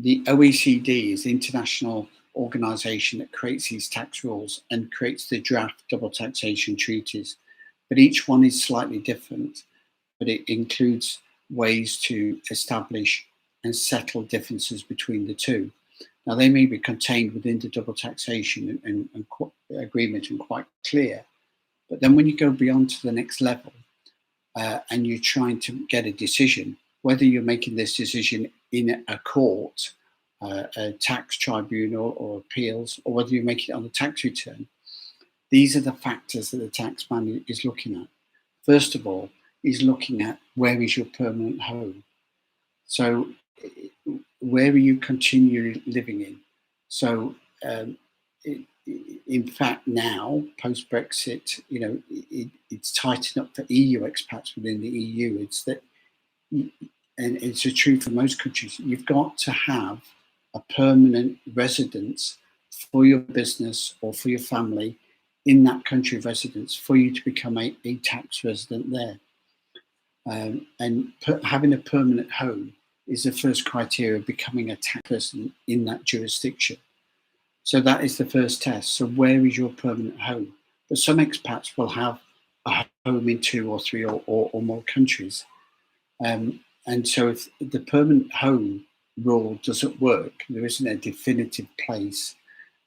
the OECD is the international organization that creates these tax rules and creates the draft double taxation treaties. But each one is slightly different, but it includes ways to establish and settle differences between the two. Now, they may be contained within the double taxation and agreement and quite clear, but then when you go beyond to the next level and you're trying to get a decision, whether you're making this decision in a court, a tax tribunal or appeals, or whether you make it on a tax return, these are the factors that the taxman is looking at. First of all, he's looking at where is your permanent home. So where are you continually living in? So in fact now, post-Brexit, it's tightened up for EU expats within the EU. It's that, and it's true for most countries, you've got to have a permanent residence for your business or for your family in that country of residence for you to become a tax resident there. Having a permanent home is the first criteria of becoming a tax resident in that jurisdiction. So that is the first test. So where is your permanent home? But some expats will have a home in 2 or 3 or more countries. And so if the permanent home rule doesn't work, there isn't a definitive place,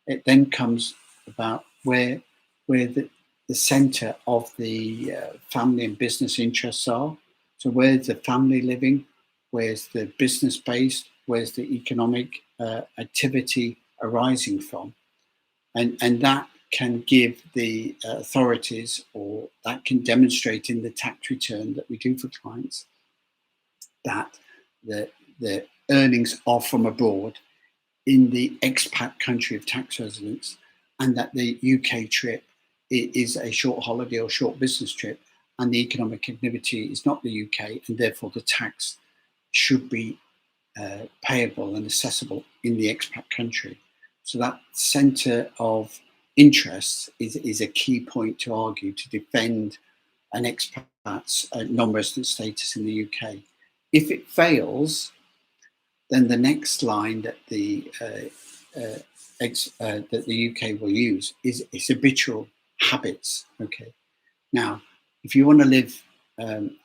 it then comes about where the center of the family and business interests are. So where's the family living? Where's the business based? Where's the economic activity arising from? And that can give the authorities, or that can demonstrate in the tax return that we do for clients, that the earnings are from abroad in the expat country of tax residence, and that the UK trip is a short holiday or short business trip, and the economic activity is not the UK, and therefore the tax should be payable and accessible in the expat country. So that centre of interest is a key point to argue to defend an expat's non-resident status in the UK. If it fails, then the next line that the UK will use is habitual habits. Okay, now if you want to live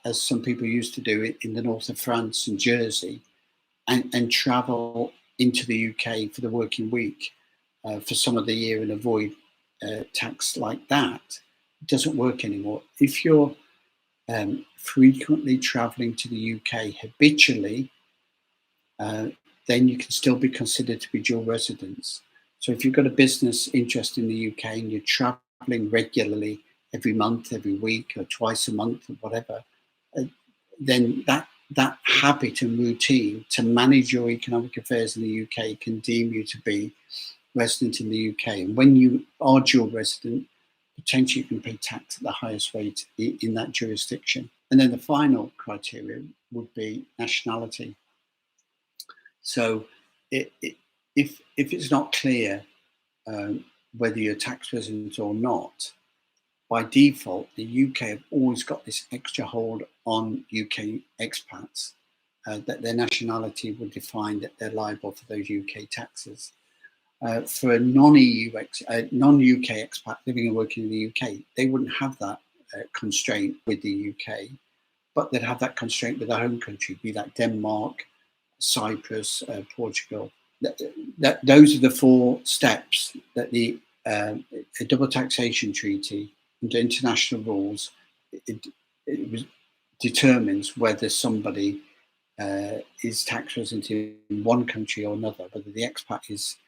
as some people used to do it in the north of France and Jersey, and travel into the UK for the working week for some of the year and avoid tax like that, it doesn't work anymore. If you're frequently traveling to the UK habitually, then you can still be considered to be dual residents. So if you've got a business interest in the UK and you're traveling regularly every month, every week, or twice a month, or whatever, then that habit and routine to manage your economic affairs in the UK can deem you to be resident in the UK. And when you are dual resident, potentially you can pay tax at the highest rate in that jurisdiction. And then the final criteria would be nationality. So if it's not clear whether you're tax resident or not, by default, the UK have always got this extra hold on UK expats that their nationality will define that they're liable for those UK taxes. For a non-UK expat living and working in the UK, they wouldn't have that constraint with the UK, but they'd have that constraint with their home country, be that Denmark, Cyprus, Portugal. Those are the 4 steps that a double taxation treaty under international rules, it determines whether somebody is tax resident in one country or another, whether the expat is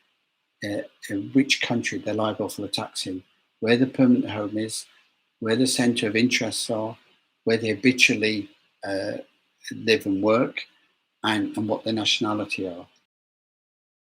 in which country they're liable for the tax in, where the permanent home is, where the centre of interests are, where they habitually live and work, and what their nationality are.